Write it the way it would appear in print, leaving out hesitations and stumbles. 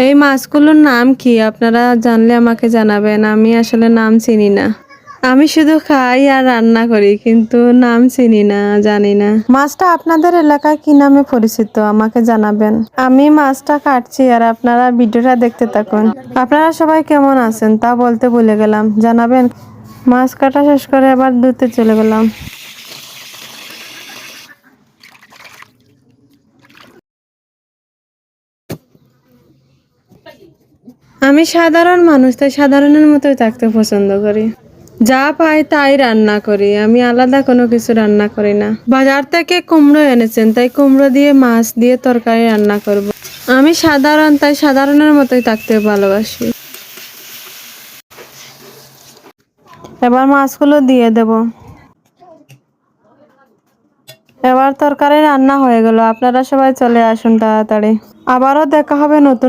এই মাছগুলোর নাম কি আপনারা জানলে আমাকে জানাবেন। আমি আসলে নাম চিনি না। আমি শুধু খাই আর রান্না করি, কিন্তু নাম চিনি না, জানি না। মাছটা আপনাদের এলাকায় কি নামে পরিচিত আমাকে জানাবেন। আমি মাছটা কাটছি আর আপনারা ভিডিওটা দেখতে থাকুন। আপনারা সবাই কেমন আছেন তা বলতে ভুলে গেলাম, জানাবেন। মাছ কাটা শেষ করে আবার ধুতে চলে গেলাম। আমি সাধারণ মানুষ, তাই সাধারণের মতোই থাকতে পছন্দ করি। যা পাই তাই রান্না করি, আমি আলাদা কোনো কিছু রান্না করি না। বাজার থেকে কুমড়ো এনেছেন, তাই কুমড়ো দিয়ে মাছ দিয়ে তরকারি রান্না করব। আমি সাধারণ, তাই সাধারণের মতোই থাকতে ভালোবাসি। এবার মাছগুলো দিয়ে দেব। এবার তরকারি রান্না হয়ে গেল। আপনারা সবাই চলে আসুন তাড়াতাড়ি। আবারও দেখা হবে নতুন